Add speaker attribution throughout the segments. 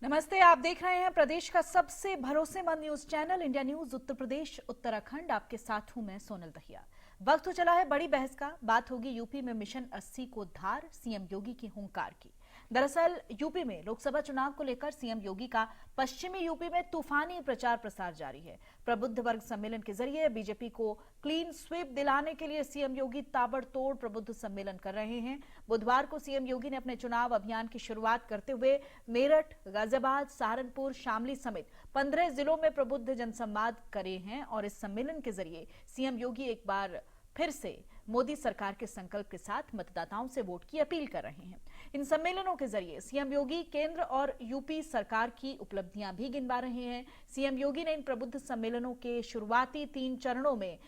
Speaker 1: नमस्ते, आप देख रहे हैं प्रदेश का सबसे भरोसेमंद news channel India news Uttar Pradesh Uttarakhand. आपके साथ हूं मैं सोनल दहिया। वक्त हो चला है बड़ी बहस का। बात होगी यूपी में मिशन 80 को धार, सीएम योगी की हुंकार की। दरअसल यूपी में लोकसभा चुनाव को लेकर सीएम योगी का पश्चिमी यूपी में तूफानी प्रचार प्रसार जारी है। प्रबुद्ध वर्ग सम्मेलन के जरिए बीजेपी को क्लीन स्वीप दिलाने के लिए सीएम योगी ताबड़तोड़ प्रबुद्ध सम्मेलन कर रहे हैं। बुधवार को सीएम योगी ने अपने चुनाव अभियान की शुरुआत करते हुए मेरठ, गाजियाबाद, सहारनपुर, शामली समेत 15 जिलों में प्रबुद्ध जनसंवाद करे हैं और इस सम्मेलन के जरिए सीएम योगी एक बार फिर से मोदी सरकार के संकल्प के साथ मतदाताओं से वोट की अपील कर रहे हैं। इन सम्मेलनों के जरिए सीएम योगी केंद्र और यूपी सरकार की उपलब्धियां भी गिनवा रहे हैं। सीएम योगी ने इन प्रबुद्ध सम्मेलनों के शुरुआती 3 चरणों में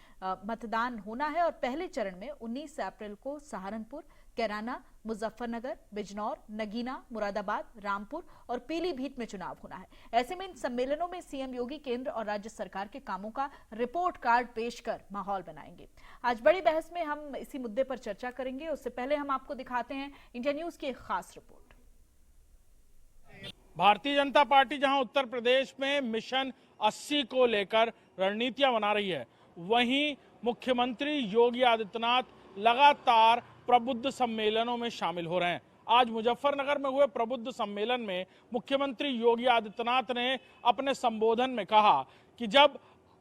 Speaker 1: मतदान होना है और पहले चरण में 19 अप्रैल को सहारनपुर, कैराना, मुजफ्फरनगर, बिजनौर, नगीना, मुरादाबाद, रामपुर और पीलीभीत में चुनाव होना है। ऐसे में इन सम्मेलनों में सीएम योगी केंद्र और राज्य सरकार के कामों का रिपोर्ट कार्ड पेश कर माहौल बनाएंगे। आज बड़ी बहस में हम इसी मुद्दे पर चर्चा करेंगे। उससे पहले हम आपको दिखाते हैं इंडिया न्यूज की एक खास रिपोर्ट।
Speaker 2: भारतीय जनता पार्टी जहां उत्तर प्रदेश में मिशन 80 को लेकर रणनीतियां बना रही है, वहीं मुख्यमंत्री योगी आदित्यनाथ लगातार प्रबुद्ध सम्मेलनों में शामिल हो रहे हैं। आज मुजफ्फरनगर में हुए प्रबुद्ध सम्मेलन में मुख्यमंत्री योगी आदित्यनाथ ने अपने संबोधन में कहा कि जब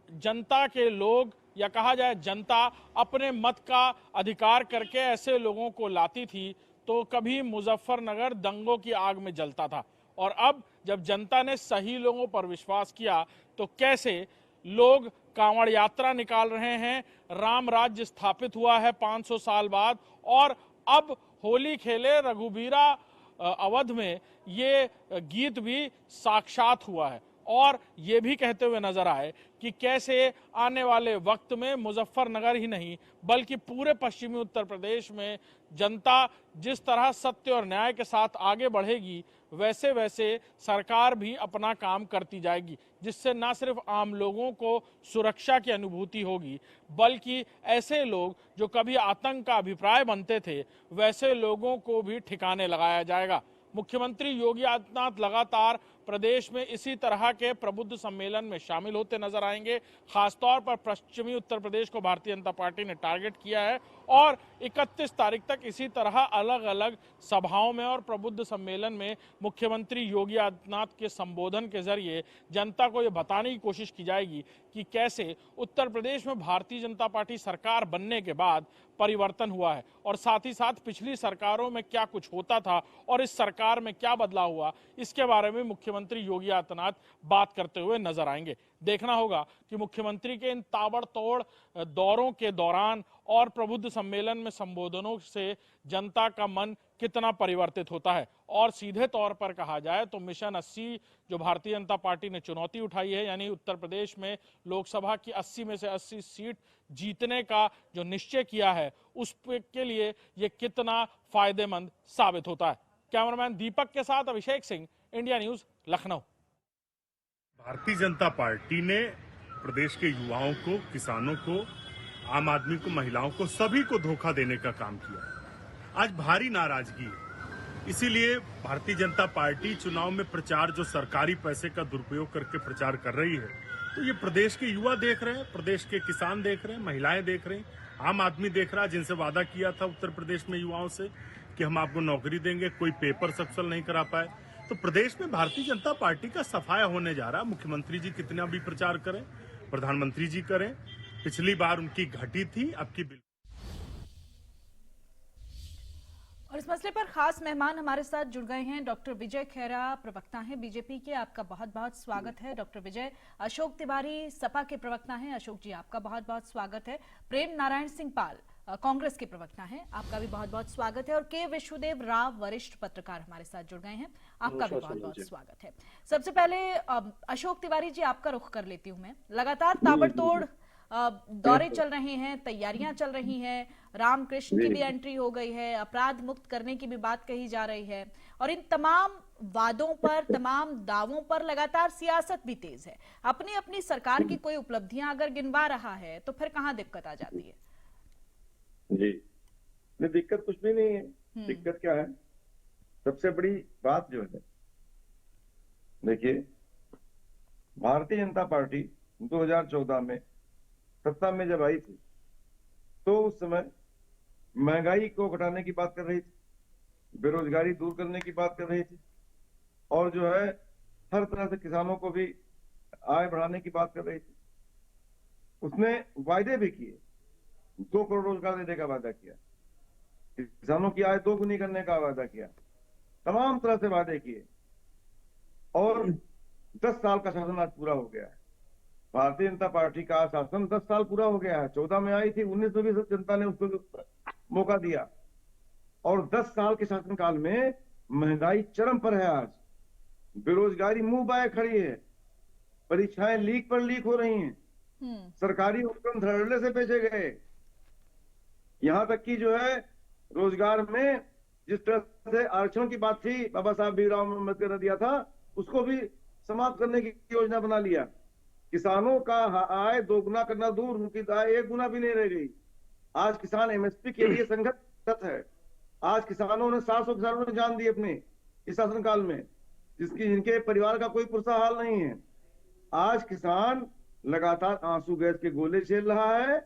Speaker 2: जनता के लोग या कहा जाए जनता अपने मत का अधिकार करके ऐसे लोगों को लाती थी तो कभी मुजफ्फरनगर दंगों की आग में जलता था, और अब जब जनता ने सही लोगों पर विश्वास किया तो कैसे लोग कांवड़ यात्रा निकाल रहे हैं। राम राज्य स्थापित हुआ है 500 साल बाद, और अब होली खेले रघुबीरा अवध में ये गीत भी साक्षात हुआ है। और ये भी कहते हुए नजर आए कि कैसे आने वाले वक्त में मुजफ्फरनगर ही नहीं बल्कि पूरे पश्चिमी उत्तर प्रदेश में जनता जिस तरह सत्य और न्याय के साथ आगे बढ़ेगी, वैसे वैसे सरकार भी अपना काम करती जाएगी, जिससे न सिर्फ आम लोगों को सुरक्षा की अनुभूति होगी बल्कि ऐसे लोग जो कभी आतंक का अभिप्राय बनते थे वैसे लोगों को भी ठिकाने लगाया जाएगा। मुख्यमंत्री योगी आदित्यनाथ लगातार प्रदेश में इसी तरह के प्रबुद्ध सम्मेलन में शामिल होते नजर आएंगे। खासतौर पर पश्चिमी उत्तर प्रदेश को भारतीय जनता पार्टी ने टारगेट किया है और 31 तारीख तक इसी तरह अलग अलग सभाओं में और प्रबुद्ध सम्मेलन में मुख्यमंत्री योगी आदित्यनाथ के संबोधन के जरिए जनता को ये बताने की कोशिश की जाएगी कि कैसे उत्तर प्रदेश में भारतीय जनता पार्टी सरकार बनने के बाद परिवर्तन हुआ है और साथ ही साथ पिछली सरकारों में क्या कुछ होता था और इस सरकार में क्या बदलाव हुआ, इसके बारे में मुख्यमंत्री योगी आदित्यनाथ बात करते हुए नजर आएंगे। देखना होगा कि मुख्यमंत्री के इन ताबड़तोड़ दौरों के दौरान और प्रबुद्ध सम्मेलन में संबोधनों से जनता का मन कितना परिवर्तित होता है। और सीधे तौर पर कहा जाए तो मिशन 80 जो भारतीय जनता पार्टी ने चुनौती उठाई है, यानी उत्तर प्रदेश में लोकसभा की 80 में से 80 सीट जीतने का जो निश्चय किया है, उस के लिए ये कितना फायदेमंद साबित होता है। कैमरामैन दीपक के साथ Abhishek Singh, India news, Lucknow.
Speaker 3: Bharatiya Janata party ने प्रदेश के युवाओं को, किसानों को, आम आदमी को, महिलाओं को, सभी को धोखा देने का काम किया है। आज भारी नाराजगी है, इसीलिए भारतीय जनता पार्टी चुनाव में प्रचार जो सरकारी पैसे का दुरुपयोग करके प्रचार कर रही है, तो ये प्रदेश के युवा देख रहे हैं, प्रदेश के किसान देख रहे हैं, महिलाएं देख रहे हैं, आम आदमी देख रहा है, जिनसे वादा किया था उत्तर प्रदेश में युवाओं से कि हम आपको नौकरी देंगे, कोई पेपर सफल नहीं करा पाए। तो प्रदेश में भारतीय जनता पार्टी का सफाया होने जा रहा। मुख्यमंत्री जी कितना भी प्रचार करें, प्रधानमंत्री जी करें, पिछली बार उनकी घटी थी, अब की बिल्कुल।
Speaker 1: और इस मसले पर खास मेहमान हमारे साथ जुड़ गए हैं। डॉक्टर विजय खैरा प्रवक्ता हैं बीजेपी के, आपका बहुत बहुत स्वागत है डॉक्टर विजय। अशोक तिवारी सपा के प्रवक्ता हैं, अशोक जी आपका बहुत बहुत स्वागत है। प्रेम नारायण सिंह पाल कांग्रेस के प्रवक्ता हैं, आपका भी बहुत बहुत स्वागत है। और के विश्वदेव राव वरिष्ठ पत्रकार हमारे साथ जुड़ गए हैं, आपका भी बहुत बहुत स्वागत है। सबसे पहले अशोक तिवारी जी आपका रुख कर लेती हूं मैं। लगातार ताबड़तोड़ दौरे चल रहे हैं, तैयारियां चल रही हैं, रामकृष्ण की भी एंट्री हो गई है, अपराध मुक्त करने की भी बात कही जा रही है, और इन तमाम वादों पर, तमाम दावों पर लगातार सियासत भी तेज है। अपनी अपनी सरकार की कोई उपलब्धियां अगर गिनवा रहा है तो फिर कहां दिक्कत आ जाती है?
Speaker 4: जी नहीं, दिक्कत कुछ भी नहीं है। दिक्कत क्या है, सबसे बड़ी बात जो है देखिए, भारतीय जनता पार्टी 2014 में सत्ता में जब आई थी तो उस समय महंगाई को घटाने की बात कर रही थी, बेरोजगारी दूर करने की बात कर रही थी और जो है हर तरह से किसानों को भी आय बढ़ाने की बात कर रही थी। उसने वायदे भी किए, 2 करोड़ रोजगार देने का वादा किया, किसानों की आय 2 गुनी करने का वादा किया, तमाम तरह से वादे किए और 10 साल का शासन आज पूरा हो गया है। भारतीय जनता पार्टी का शासन 10 साल पूरा हो गया है। 14 में आई थी, 19 में भी जनता ने उसको मौका दिया और 10 साल के शासनकाल में महंगाई चरम पर है। आज बेरोजगारी मुंह बाए खड़ी है, परीक्षाएं लीक पर लीक हो रही हैं, सरकारी उपक्रम धड़ल्ले से बेचे गए, यहां तक कि जो है रोजगार में जिस तरह से आरक्षण की बात थी, बाबा साहब भीमराव अम्बेडकर ने दिया था, उसको भी समाप्त करने की योजना बना लिया। किसानों का आय 2 गुना करना दूर, उनकी आय 1 गुना भी नहीं रह गई। आज किसान एमएसपी के लिए संघर्षरत है। आज किसानों ने 700 किसानों ने जान दी अपने इस शासनकाल में, जिनके परिवार का कोई पुरसा हाल नहीं है। आज किसान लगातार आंसू गैस के गोले झेल रहा है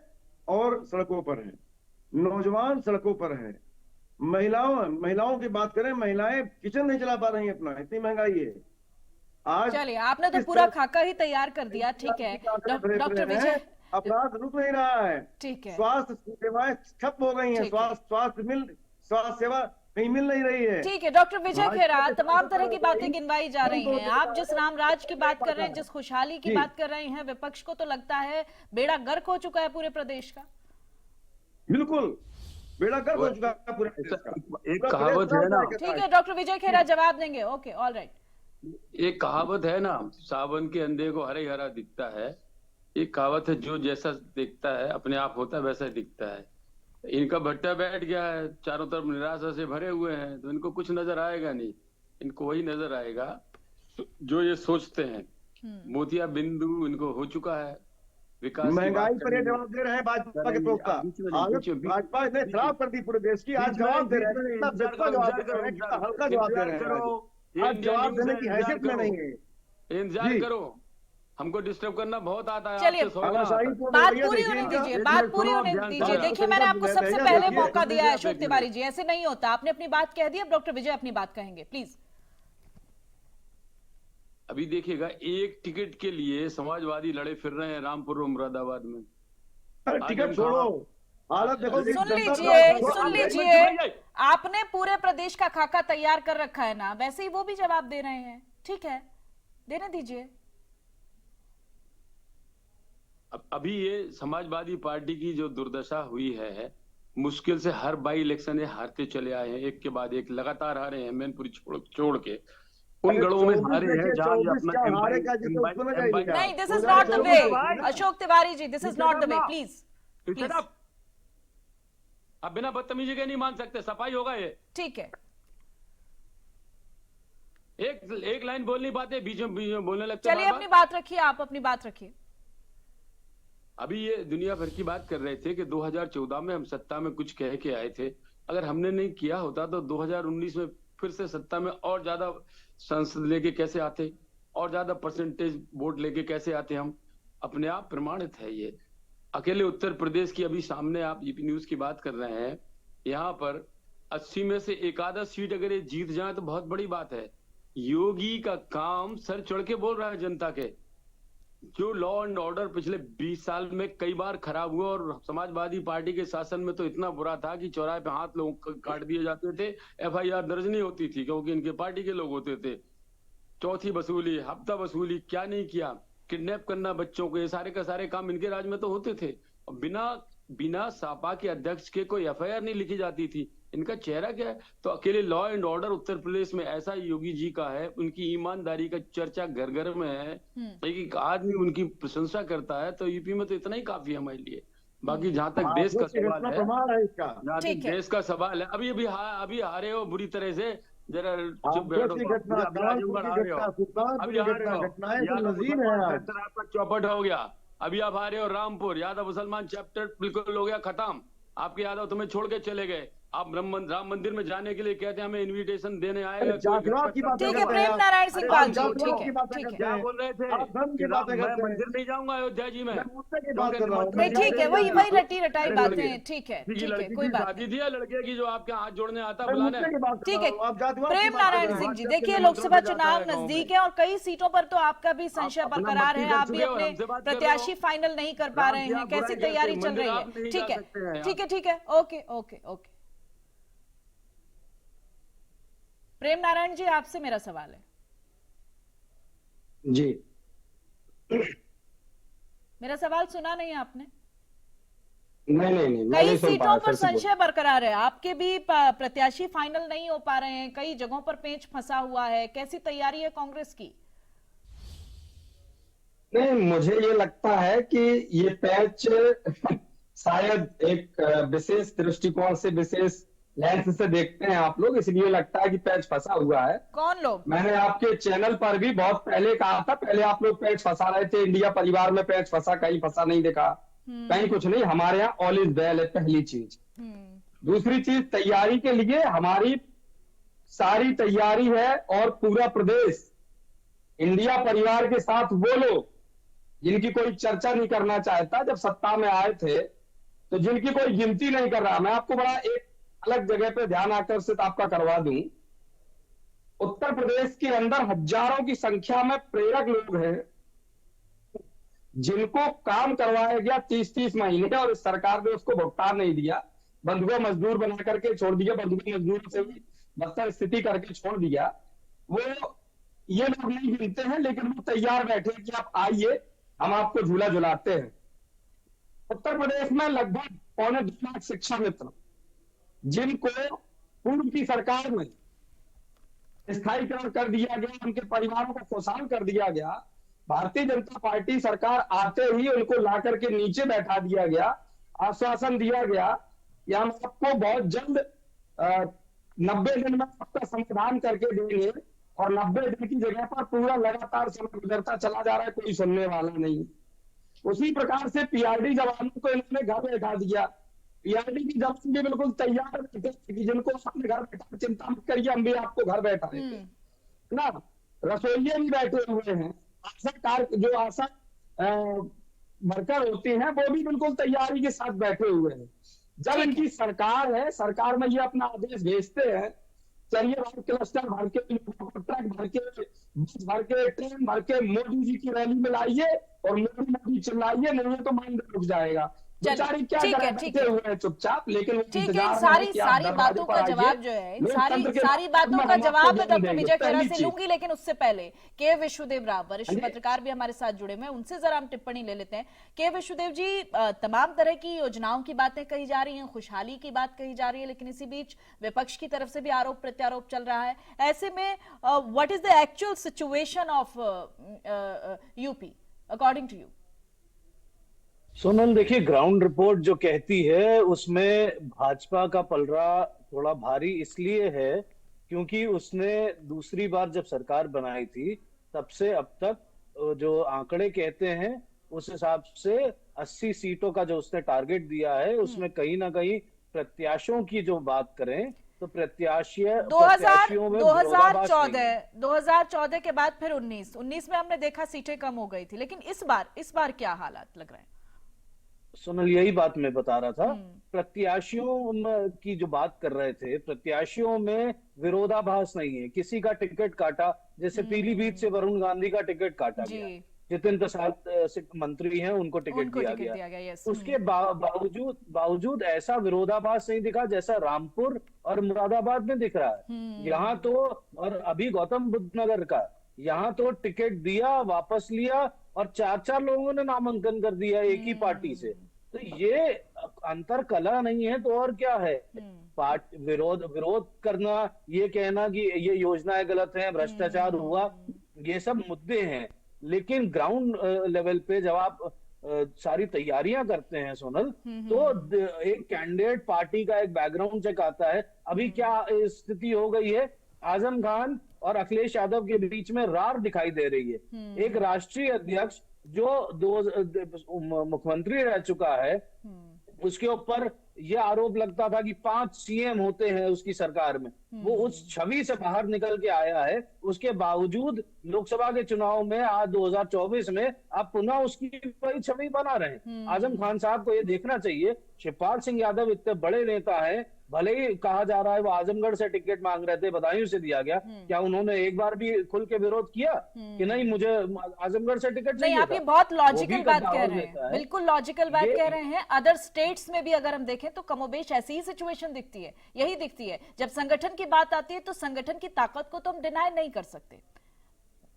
Speaker 4: और सड़कों पर है, नौजवान सड़कों पर है। महिलाओं की बात करें, महिलाएं किचन नहीं चला पा रही अपना, इतनी महंगाई है आज। चलिए,
Speaker 1: आपने तो पूरा खाका ही तैयार कर दिया, ठीक है डॉक्टर विजय।
Speaker 4: अपराध रुक नहीं रहा है,
Speaker 1: ठीक है,
Speaker 4: स्वास्थ्य सेवाएं ठप हो गई हैं, स्वास्थ्य सेवा नहीं मिल नहीं रही है।
Speaker 1: ठीक है डॉक्टर विजय खेरा, तमाम तरह की बातें गिनवाई जा रही हैं। आप जिस रामराज की बात कर रहे हैं, जिस खुशहाली की बात कर रहे हैं, विपक्ष को तो लगता है बेड़ा गर्क हो चुका है पूरे प्रदेश का।
Speaker 4: बिल्कुल बेड़ा गर्क हो चुका है पूरे प्रदेश का।
Speaker 5: एक कहावत है ना,
Speaker 1: ठीक है डॉक्टर विजय खेरा जवाब देंगे, ओके ऑल राइट।
Speaker 5: एक कहावत है ना, सावन के अंधे को हरे हरा दिखता है। एक कहावत है, जो जैसा दिखता है अपने आप होता है वैसा दिखता है। इनका भट्टा बैठ गया है, चारों तरफ निराशा से भरे हुए हैं, तो इनको कुछ नजर आएगा नहीं। इनको वही नजर आएगा जो ये सोचते हैं। मोतिया बिंदु इनको हो चुका है। विकास
Speaker 4: महंगाई पर ये जवाब दे रहे हैं भाजपा के प्रवक्ता। भाजपा ने खराब कर दी पूरे देश की, आज जवाब दे रहे हैं, कितना हल्का जवाब दे रहे हैं, आज जवाब देने की हैसियत में नहीं है।
Speaker 5: इंतजार करो, हमको डिस्टर्ब करना बहुत आता है।
Speaker 1: चलिए बात पूरी होने दीजिए, बात पूरी होने दीजिए। देखिए मैंने आपको सबसे पहले मौका दिया है अशोक तिवारी जी, ऐसे नहीं होता। आपने अपनी बात कह दी, अब डॉक्टर विजय अपनी बात कहेंगे, प्लीज।
Speaker 5: अभी देखिएगा, एक टिकट के लिए समाजवादी लड़े फिर रहे हैं रामपुर और मुरादाबाद में।
Speaker 4: टिकट छोड़ो, हालत देखो।
Speaker 1: सुन लीजिए, आपने पूरे प्रदेश का खाका तैयार कर रखा है ना, वैसे ही वो भी जवाब दे रहे हैं। ठीक है, देने दीजिए।
Speaker 5: अभी ये समाजवादी पार्टी की जो दुर्दशा हुई है, मुश्किल से हर बाई इलेक्शन हारते चले आए हैं, एक के बाद एक लगातार हारे हैं। मैनपुरी छोड़ के उन गढ़ों में हारे हैं जहां
Speaker 1: नहीं, this is not the way Ashok Tiwari ji, this is not the way, please.
Speaker 5: अब बिना बदतमीजी के नहीं मान सकते, सफाई होगा ये।
Speaker 1: ठीक है,
Speaker 5: एक लाइन बोल नहीं पाते, बीच में बोलने लगते।
Speaker 1: चलिए अपनी बात रखिए, आप अपनी बात रखिए।
Speaker 5: अभी ये दुनिया भर की बात कर रहे थे कि 2014 में हम सत्ता में कुछ कह के आए थे। अगर हमने नहीं किया होता तो 2019 में फिर से सत्ता में और ज्यादा संसद लेके कैसे आते, और ज्यादा परसेंटेज वोट लेके कैसे आते। हम अपने आप प्रमाणित है ये। अकेले उत्तर प्रदेश की अभी सामने आप यूपी न्यूज की बात कर रहे हैं, यहाँ पर 80 में से एक आधा सीट अगर ये जीत जाए तो बहुत बड़ी बात है। योगी का काम सर चढ़ के बोल रहा है जनता के। जो लॉ एंड ऑर्डर पिछले 20 साल में कई बार खराब हुआ, और समाजवादी पार्टी के शासन में तो इतना बुरा था कि चौराहे पे हाथ लोग काट दिए जाते थे, एफआईआर दर्ज नहीं होती थी क्योंकि इनके पार्टी के लोग होते थे। चौथी वसूली, हफ्ता वसूली, क्या नहीं किया, किडनैप करना बच्चों को, ये सारे का सारे काम इनके राज में तो होते थे। और बिना सापा के अध्यक्ष के कोई एफआईआर नहीं लिखी जाती थी। इनका चेहरा क्या है? तो अकेले law and order Uttar Pradesh में ऐसा योगी जी का है, उनकी ईमानदारी का चर्चा घर घर में है, एक आदमी उनकी प्रशंसा करता है, तो यूपी में तो इतना ही काफी है हमारे लिए। बाकी जहां तक देश का सवाल है, जहां तक देश का सवाल है, अभी हारे हो बुरी तरह से, जरा चुप बैठो, आपका चौपट हो गया। अभी आप हारे हो रामपुर, यादव मुसलमान चैप्टर बिल्कुल हो गया खत्म। आपके यादव तुम्हें छोड़ के चले गए। आप राम मंदिर में जाने के लिए कहते हैं हमें इनविटेशन देने आएगा
Speaker 4: जातिवाद की बातें
Speaker 1: ठीक है,
Speaker 4: करते हैं
Speaker 1: प्रेम
Speaker 4: आप।
Speaker 1: नारायण सिंह
Speaker 4: अरे
Speaker 1: पाल
Speaker 4: आप
Speaker 1: जी,
Speaker 4: जातिवाद
Speaker 1: ठीक
Speaker 4: की
Speaker 1: है,
Speaker 4: बातें
Speaker 1: ठीक है।
Speaker 4: करते
Speaker 5: क्या
Speaker 4: हैं।
Speaker 5: बोल रहे थे
Speaker 4: आप धर्म की
Speaker 5: कि
Speaker 4: बातें
Speaker 5: मैं
Speaker 4: करते हैं।
Speaker 5: मंदिर नहीं जाऊंगा अयोध्या जी में,
Speaker 4: मैं मुद्दे की
Speaker 5: क्योंकि
Speaker 4: बात कर रहा हूँ।
Speaker 1: नहीं, ठीक है, वही रटी रटाई
Speaker 5: अरे
Speaker 1: बातें
Speaker 5: सुनिए,
Speaker 1: हैं, ठीक है,
Speaker 5: किसी
Speaker 1: ठीक है,
Speaker 5: लड़की
Speaker 1: कोई
Speaker 5: की
Speaker 1: बात
Speaker 5: शादी
Speaker 1: नहीं।
Speaker 5: थी या लड़के की जो आपके हाथ जोड़ने आता
Speaker 4: मैं
Speaker 5: बुलाने?
Speaker 4: मुद्दे की बात कर
Speaker 1: ठीक
Speaker 4: रहा
Speaker 1: है,
Speaker 4: हूँ। आप जातिवाद की
Speaker 1: प्रेम
Speaker 4: बात कर
Speaker 1: नारायण
Speaker 4: रहे हैं।
Speaker 1: सिंह जी,
Speaker 5: बात
Speaker 1: देखिए
Speaker 5: करके
Speaker 1: लोकसभा
Speaker 5: निमंत्रण
Speaker 1: चुनाव
Speaker 5: जाता है गाँव
Speaker 1: नजदीक
Speaker 5: में।
Speaker 1: है और कई सीटों पर तो आपका भी संशय
Speaker 5: अपना
Speaker 1: बरकरार
Speaker 5: मक्खी
Speaker 1: है,
Speaker 5: कर
Speaker 1: आप भी
Speaker 5: चुके हो और
Speaker 1: अपने
Speaker 5: हमसे बात कर रहे
Speaker 1: प्रत्याशी
Speaker 5: हो।
Speaker 1: फाइनल नहीं कर पा
Speaker 5: राम
Speaker 1: रहे
Speaker 5: की
Speaker 1: हैं,
Speaker 5: आप
Speaker 1: कैसी
Speaker 5: बुराई
Speaker 1: तैयारी
Speaker 5: करते,
Speaker 1: चल
Speaker 5: मंदिर
Speaker 1: रही है?
Speaker 5: आप नहीं
Speaker 1: ठीक
Speaker 5: जा
Speaker 1: है,
Speaker 5: सकते हैं
Speaker 1: ठीक
Speaker 5: आप।
Speaker 1: है, ठीक है, okay okay okay. Prem Narayan ji, आपसे मेरा सवाल है।
Speaker 6: जी
Speaker 1: मेरा सवाल सुना नहीं आपने?
Speaker 6: नहीं नहीं नहीं, मैं
Speaker 1: कई
Speaker 6: नहीं सुन
Speaker 1: सीटों
Speaker 6: पाया,
Speaker 1: पर
Speaker 6: फिर से बोलो।
Speaker 1: संशय बरकरार है, आपके भी प्रत्याशी फाइनल नहीं हो पा रहे हैं, कई जगहों पर पेंच फंसा हुआ है, कैसी तैयारी है कांग्रेस की?
Speaker 6: नहीं, मुझे ये लगता है कि ये पैच शायद एक विशेष दृष्टिकोण से, विशेष लेंस से देखते हैं आप लोग, इसलिए लगता है कि पैच फंसा हुआ है।
Speaker 1: कौन लोग?
Speaker 6: मैंने आपके चैनल पर भी बहुत पहले कहा था, पहले आप लोग पैच फंसा रहे थे, इंडिया परिवार में पैच फंसा, कहीं फंसा नहीं देखा, कहीं कुछ नहीं। हमारे यहाँ ऑल इज वेल है, पहली चीज। दूसरी चीज, तैयारी के लिए हमारी सारी तैयारी है और पूरा प्रदेश इंडिया परिवार के साथ वो लोग जिनकी कोई चर्चा नहीं करना चाहता, जब सत्ता में आए थे तो जिनकी कोई गिनती नहीं कर रहा। मैं आपको बड़ा एक अलग जगह पे ध्यान आकर्षित आपका करवा दूं। उत्तर प्रदेश के अंदर हजारों की संख्या में प्रेरक लोग हैं जिनको काम करवाया गया 30-30 महीने और इस सरकार ने उसको भुगतान नहीं दिया, बंधुआ मजदूर बना करके छोड़ दिया, बंधुआ मजदूर से भी बदतर स्थिति करके छोड़ दिया। वो ये लोग नहीं गिनते हैं, लेकिन वो तैयार बैठे कि आप आइए, हम आपको झूला झुलाते हैं। उत्तर प्रदेश में लगभग 2.25 लाख शिक्षा मित्र जिनको पूर्व की सरकार में स्थायीकरण कर दिया गया, उनके परिवारों को खुशहाल कर दिया गया। भारतीय जनता पार्टी सरकार आते ही उनको ला करके नीचे बैठा दिया गया, आश्वासन दिया गया कि हम आपको बहुत जल्द 90 दिन में आपका समाधान करके देंगे, और 90 दिन की जगह पर पूरा लगातार समय गुजरता चला जा रहा है, कोई सुनने वाला नहीं। उसी प्रकार से पीआरडी जवानों को इन्होंने घर बैठा दिया। पीआरडी की जवान भी बिल्कुल तैयार बैठे कि जिनको अपने घर बैठा, चिंता मत करिए, हम भी आपको घर बैठाएंगे ना। रसोइये भी बैठे हुए हैं, जो आशा वर्कर होती हैं वो भी बिल्कुल तैयारी के साथ बैठे हुए हैं। जब इनकी सरकार है, सरकार में ये अपना आदेश भेजते हैं, चलिए भाई क्लस्टर भर के, ट्रक भर के, बस भर के, ट्रेन भर के मोदी जी की रैली में लाइए और मोदी मोदी चिल्लाइए, नहीं है तो माइंड रुक जाएगा। बेचारी क्या करें, बैठे हुए हैं चुपचाप, लेकिन
Speaker 1: ठीक है, सारी बातों का जवाब जो है, सारी बातों का जवाब डॉक्टर विजय खेरा से लूंगी, लेकिन उससे पहले के विश्वदेव राव, वरिष्ठ पत्रकार भी हमारे साथ जुड़े हुए हैं, उनसे जरा हम टिप्पणी ले लेते हैं। के विश्वदेव जी, तमाम तरह की योजनाओं की बातें कही जा रही हैं, खुशहाली की बात कही जा रही है, लेकिन इसी बीच विपक्ष की तरफ से भी आरोप प्रत्यारोप चल रहा है। ऐसे में what is the actual situation of UP according to you?
Speaker 7: Sonal, देखिए, ग्राउंड रिपोर्ट जो कहती है उसमें भाजपा का पलड़ा थोड़ा भारी इसलिए है क्योंकि उसने दूसरी बार जब सरकार बनाई थी तब से अब तक जो आंकड़े कहते हैं उस हिसाब से 80 सीटों का जो उसने टारगेट दिया है, उसमें कहीं ना कहीं प्रत्याशियों की जो बात करें तो प्रत्याशियों में
Speaker 1: 2014 के बाद फिर 19 में हमने देखा सीटें कम हो गई थी, लेकिन इस बार क्या हालात लग रहे हैं?
Speaker 7: सोनल, यही बात मैं बता रहा था। प्रत्याशियों की जो बात कर रहे थे, प्रत्याशियों में विरोधाभास नहीं है। किसी का टिकट काटा, जैसे पीलीभीत से वरुण गांधी का टिकट काटा गया, जितिन प्रसाद मंत्री हैं उनको टिकट दिया गया। उसके बावजूद ऐसा विरोधाभास नहीं दिखा जैसा रामपुर और मुरादाबाद में दिख रहा है। यहाँ तो, और अभी गौतम बुद्ध नगर का, यहाँ तो टिकट दिया, वापस लिया और 4-4 लोगों ने नामांकन कर दिया एक ही पार्टी से। तो ये अंतर कला नहीं है तो और क्या है? विरोध करना, ये कहना कि ये योजनाएं गलत हैं, भ्रष्टाचार हुआ, ये सब मुद्दे हैं। लेकिन ग्राउंड लेवल पे जब आप सारी तैयारियां करते हैं सोनल, तो एक कैंडिडेट पार्टी का एक बैकग्राउंड चेक आता है। अभी क्या स्थिति हो गई है, आजम खान और अखिलेश यादव के बीच में रार दिखाई दे रही है। एक राष्ट्रीय अध्यक्ष जो मुख्यमंत्री रह चुका है, उसके ऊपर ये आरोप लगता था कि 5 सीएम होते हैं उसकी सरकार में, वो उस छवि से बाहर निकल के आया है। उसके बावजूद लोकसभा के चुनाव में आज 2024 में आप पुनः उसकी वही छवि बना रहे हैं। आजम खान साहब को ये देखना चाहिए, शिवपाल सिंह यादव इतने बड़े नेता हैं, भले ही कहा जा रहा है वो आजमगढ़ से टिकट मांग रहे थे, बदायूं से दिया गया, क्या उन्होंने एक बार भी खुल के विरोध किया कि नहीं मुझे आजमगढ़ से टिकट
Speaker 1: नहीं?
Speaker 7: चाहिए
Speaker 1: आप ये
Speaker 7: था?
Speaker 1: बहुत
Speaker 7: वो
Speaker 1: लॉजिकल
Speaker 7: भी
Speaker 1: बात
Speaker 7: दावा
Speaker 1: कह रहे
Speaker 7: देता
Speaker 1: हैं,
Speaker 7: है।
Speaker 1: बिल्कुल लॉजिकल बात
Speaker 7: ये-
Speaker 1: कह रहे हैं। अदर स्टेट्स में भी अगर हम देखें तो कमोबेश ऐसी ही सिचुएशन दिखती है, यही दिखती है। जब संगठन की बात आती है तो संगठन की ताकत को तो हम डिनाई नहीं कर सकते।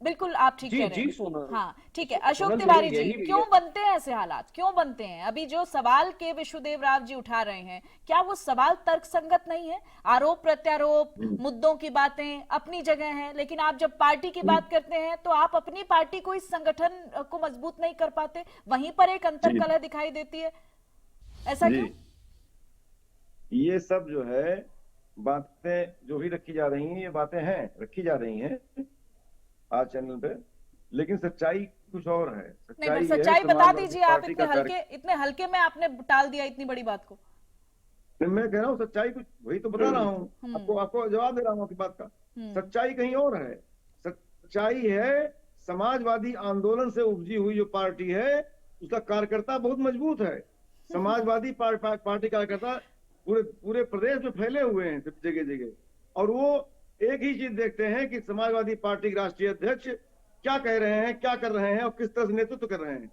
Speaker 1: बिल्कुल आप ठीक कह रहे हैं।
Speaker 7: सोनल।
Speaker 1: हाँ ठीक है। अशोक
Speaker 7: सोनल,
Speaker 1: तिवारी जी,
Speaker 7: यही-
Speaker 1: क्यों बनते हैं ऐसे हालात, क्यों बनते हैं? अभी जो सवाल के विश्वदेव राव जी उठा रहे हैं, क्या वो सवाल तर्कसंगत नहीं है? आरोप प्रत्यारोप, मुद्दों की बातें अपनी जगह हैं, लेकिन आप जब पार्टी की बात करते हैं तो आप अपनी पार्टी को, इस संगठन को मजबूत नहीं कर पाते, वहीं पर एक अंतर्कलह दिखाई देती है, ऐसा क्यों?
Speaker 4: ये सब जो है बातें जो भी रखी जा रही हैं, ये बातें हैं, रखी जा रही हैं आज चैनल पे, लेकिन सच्चाई कुछ और है।
Speaker 1: नहीं,
Speaker 4: ये
Speaker 1: सच्चाई
Speaker 4: है,
Speaker 1: बता
Speaker 4: समाजवादी
Speaker 1: दीजिए। आप
Speaker 4: पार्टी का
Speaker 1: इतने हल्के में आपने टाल दिया इतनी बड़ी बात को।
Speaker 4: मैं कह रहा हूँ सच्चाई कुछ, वही तो बता रहा हूँ आपको, आपको जवाब दे रहा हूँ आपकी बात का। सच्चाई कहीं और है। सच्चाई है समाजवादी आंदोलन से उपजी हुई जो पार्टी है, उसका कार्यकर्ता बहुत मजबूत है। समाजवादी पार्टी कार्यकर्ता पूरे प्रदेश में फैले हुए हैं जगह जगह, और वो एक ही चीज देखते हैं कि समाजवादी पार्टी के राष्ट्रीय अध्यक्ष क्या कह रहे हैं, क्या कर रहे हैं और किस तरह से नेतृत्व कर रहे हैं।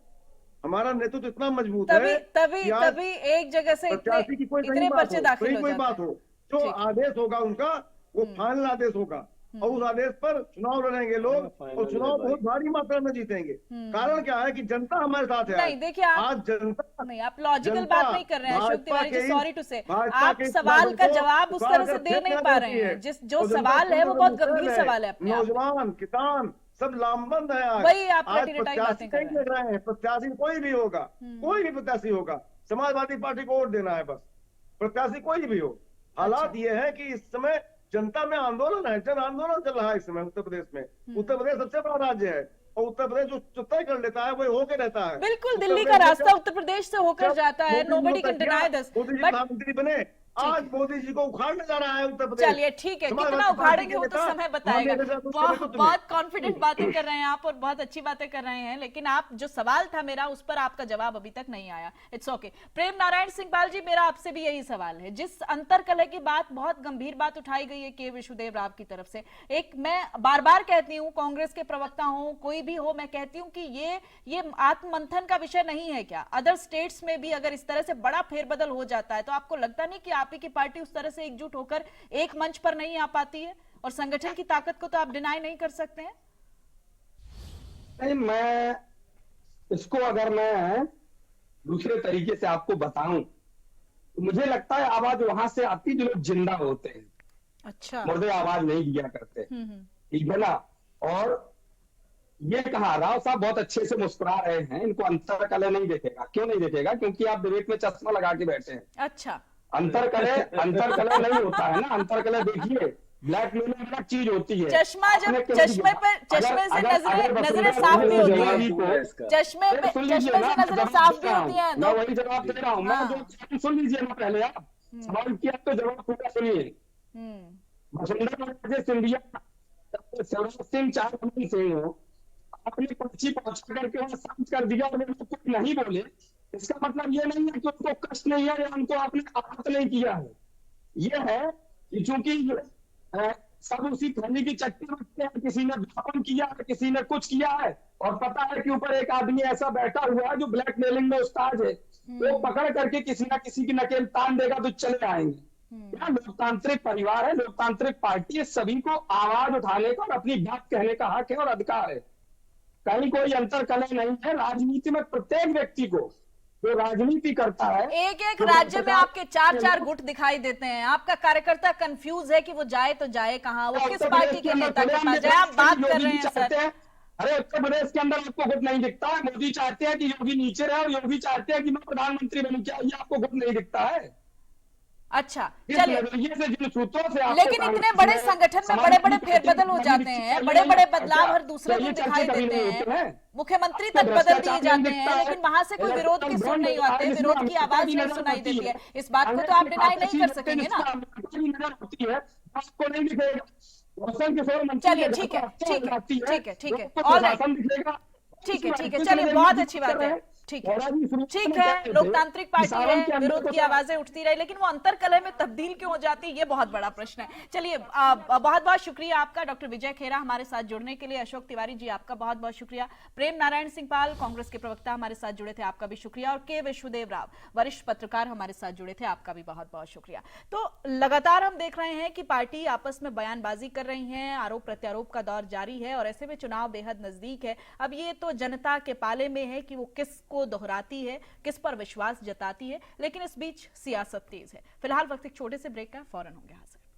Speaker 4: हमारा नेतृत्व इतना मजबूत है कि आज
Speaker 1: तभी एक जगह से
Speaker 4: प्रत्याशी की कोई
Speaker 1: इतने पर्चे दाखिल हो
Speaker 4: कोई
Speaker 1: जाते
Speaker 4: बात
Speaker 1: हैं।
Speaker 4: हो, जो आदेश होगा उनका, वो फाइनल आदेश होगा, और उस आदेश पर चुनाव लड़ेंगे लोग, और चुनाव बहुत भारी मात्रा में जीतेंगे। कारण क्या है कि जनता हमारे साथ है।
Speaker 1: नहीं देखिए,
Speaker 4: आज जनता
Speaker 1: नहीं, आप लॉजिकल
Speaker 4: जनता
Speaker 1: बात नहीं कर रहे हैं अशोक तिवारी जी, सॉरी टू से।
Speaker 4: भाजपा
Speaker 1: आप
Speaker 4: के
Speaker 1: सवाल का
Speaker 4: को
Speaker 1: जवाब उस तरह से दे नहीं पा रहे हैं। जो सवाल है वो बहुत गंभीर सवाल है अपने आप में।
Speaker 4: नौजवान किसान सब लामबंद है आज।
Speaker 1: वही आप
Speaker 4: आज
Speaker 1: रटी-रटाई
Speaker 4: प्रत्याशी
Speaker 1: बातें कर
Speaker 4: नहीं लड़ रहे हैं, प्रत्याशी कोई भी होगा, कोई भी प्रत्याशी होगा, समाजवादी पार्टी को वोट देना है बस, प्रत्याशी कोई भी हो। हालात ये है कि इस समय जनता में आंदोलन है, जन आंदोलन चल रहा है इस समय उत्तर प्रदेश में। उत्तर प्रदेश सबसे बड़ा राज्य है, और उत्तर प्रदेश जो तय कर लेता है वही होके रहता है।
Speaker 1: बिल्कुल, दिल्ली का रास्ता उत्तर प्रदेश से होकर जाता है, nobody can deny this.
Speaker 4: Modi ji प्रधानमंत्री बने, आज मोदी जी को उखाड़ने जा रहा है उत्तर प्रदेश।
Speaker 1: चलिए ठीक है, कितना उखाड़ेंगे वो तो समय बताएगा। बहुत कॉन्फिडेंट बातें कर रहे हैं आप और बहुत अच्छी बातें कर रहे हैं, लेकिन आप जो सवाल था मेरा उस पर आपका जवाब अभी तक नहीं आया। It's okay. प्रेम नारायण सिंह पाल जी, मेरा आपसे भी यही सवाल है। जिस अंतरकलह की बात, बहुत गंभीर बात उठाई गई है के विश्वदेव राव की तरफ से, एक मैं बार बार कहती हूँ, कांग्रेस के प्रवक्ता हो कोई भी हो, मैं कहती हूँ कि ये आत्ममंथन का विषय नहीं है क्या? अदर स्टेट्स में भी अगर इस तरह से बड़ा फेरबदल हो जाता है तो आपको लगता नहीं कि आप ही की पार्टी उस तरह से एकजुट होकर एक मंच पर नहीं आ पाती है? और संगठन की ताकत को तो आप डिनाई नहीं कर सकते हैं।
Speaker 6: नहीं, मैं इसको अगर मैं दूसरे तरीके से आपको बताऊं तो मुझे लगता है आवाज वहां से आती जो लोग जिंदा होते हैं।
Speaker 1: अच्छा,
Speaker 6: मुर्दे आवाज नहीं दिया करते, ठीक है ना। और ये कहा राव साहब बहुत अच्छे से मुस्कुरा रहे हैं, इनको अंतरकलह नहीं देखेगा। क्यों नहीं देखेगा? क्योंकि आप डिबेट में चश्मा लगा के बैठे हैं।
Speaker 1: अच्छा,
Speaker 6: अंतरकलह नहीं होता है ना। अंतरकलह देखिए, ब्लैकमेलिंग अलग चीज होती है।
Speaker 1: चश्मे से नजरें साफ भी होती है। चश्मे से नजरें साफ भी होती हैं।
Speaker 6: मैं वही जवाब दे रहा हूँ। मैं जो सुन लीजिए ना, पहले आप सवाल किया तो जवाब पूरा सुनिए। वसुंधरा सिंधिया, शिवराज सिंह चाहे अमन सिंह हो, अपनी पर्ची पहुंचा करके वहां शांत कर दिया और कुछ नहीं बोले, इसका मतलब ये नहीं है कि उनको कष्ट नहीं है या उनको आपने आहत नहीं किया है। ये है कि चूंकि सब उसी खंडी की चट्टी रखते हैं, किसी ने विज्ञापन किया है, किसी ने कुछ किया है, और पता है कि ऊपर एक आदमी ऐसा बैठा हुआ है जो ब्लैकमेलिंग में उस्ताद है, वो पकड़ करके किसी ना किसी की नकेल तान देगा तो चले आएंगे। क्या लोकतांत्रिक परिवार है, लोकतांत्रिक पार्टी है, सभी को आवाज उठाने का और अपनी बात कहने का हक है और अधिकार है। कहीं कोई अंतरकलह नहीं है। राजनीति में प्रत्येक व्यक्ति को जो राजनीति करता है,
Speaker 1: एक एक राज्य में आपके 4-4 गुट दिखाई देते हैं। आपका कार्यकर्ता कंफ्यूज है कि वो जाए तो जाए कहाँ, वो किस पार्टी के नेता के पास जाए। आप बात कर रहे हैं सर।
Speaker 6: अरे उत्तर प्रदेश के अंदर आपको गुट नहीं दिखता है? मोदी चाहते हैं कि योगी नीचे रहे और योगी चाहते हैं कि मैं प्रधानमंत्री बनूं, क्या ये आपको गुट नहीं दिखता है?
Speaker 1: अच्छा,
Speaker 6: इस
Speaker 1: चलिए,
Speaker 6: नजरिए से जिन सूत्रों से आपको
Speaker 1: लेकिन इतने
Speaker 6: कांग्रेस
Speaker 1: बड़े
Speaker 6: ने
Speaker 1: संगठन में
Speaker 6: समाज
Speaker 1: बड़े बड़े
Speaker 6: की
Speaker 1: फेरबदल हो
Speaker 6: चर्चा
Speaker 1: जाते
Speaker 6: नहीं
Speaker 1: हैं,
Speaker 6: की।
Speaker 1: बड़े बड़े
Speaker 6: अच्छा,
Speaker 1: बदलाव हर दूसरे
Speaker 6: क्या ये
Speaker 1: दिन दिखाई
Speaker 6: चर्चा कभी
Speaker 1: देते
Speaker 6: नहीं होती
Speaker 1: हैं,
Speaker 6: है?
Speaker 1: मुख्यमंत्री
Speaker 6: क्या
Speaker 1: तक बदल
Speaker 6: भ्रष्टाचार
Speaker 1: दिए
Speaker 6: नहीं
Speaker 1: जाते
Speaker 6: दिखता
Speaker 1: हैं,
Speaker 6: है?
Speaker 1: लेकिन वहां से कोई विरोध के सुर नहीं आते, विरोध की आवाज नहीं सुनाई देती है। इस बात को तो आप डिनाई नहीं कर सकेंगे ना।
Speaker 6: नजर होती है, आपको नहीं दिखेगा। रोशन किशोर मंत्री
Speaker 1: चलिए,
Speaker 6: के घर
Speaker 1: ठीक
Speaker 6: पर
Speaker 1: है,
Speaker 6: हत्या
Speaker 1: ठीक
Speaker 6: हो
Speaker 1: है,
Speaker 6: जाती है,
Speaker 1: ठीक है, ठीक है,
Speaker 6: लोगों को
Speaker 1: ऑल राइट,
Speaker 6: प्रशासन दिखेगा।
Speaker 1: ठीक है, ठीक है,
Speaker 6: किस
Speaker 1: चलिए,
Speaker 6: नजरिए
Speaker 1: बहुत
Speaker 6: से
Speaker 1: अच्छी
Speaker 6: बात
Speaker 1: बात
Speaker 6: कर रहे
Speaker 1: है,
Speaker 6: हैं?
Speaker 1: ठीक है,
Speaker 6: और अभी शुरू
Speaker 1: ठीक
Speaker 6: में
Speaker 1: है,
Speaker 6: कह रहे थे
Speaker 1: लोकतांत्रिक
Speaker 6: कि
Speaker 1: पार्टी
Speaker 6: सावन के
Speaker 1: है,
Speaker 6: अंदर
Speaker 1: विरोध
Speaker 6: को
Speaker 1: की
Speaker 6: तो
Speaker 1: आवाजें उठती रही, लेकिन वो अंतर कलह में तब्दील क्यों हो जाती है, ये बहुत बड़ा प्रश्न है। चलिए, बहुत बहुत शुक्रिया आपका डॉक्टर विजय खेरा हमारे साथ जुड़ने के लिए। अशोक तिवारी जी, आपका बहुत बहुत शुक्रिया। प्रेम नारायण सिंह पाल, कांग्रेस के प्रवक्ता, हमारे साथ जुड़े थे, आपका भी शुक्रिया। और के विश्वदेव राव, वरिष्ठ पत्रकार, हमारे साथ जुड़े थे, आपका भी बहुत बहुत शुक्रिया। तो लगातार हम देख रहे हैं कि पार्टी आपस में बयानबाजी कर रही है, आरोप प्रत्यारोप का दौर जारी है, और ऐसे में चुनाव बेहद नजदीक है। अब ये तो जनता के पाले में है कि वो किसको दोहराती है, किस पर विश्वास जताती है, लेकिन इस बीच सियासत तेज है। फिलहाल वक्त एक छोटे से ब्रेक का, फौरन होंगे हाजिर।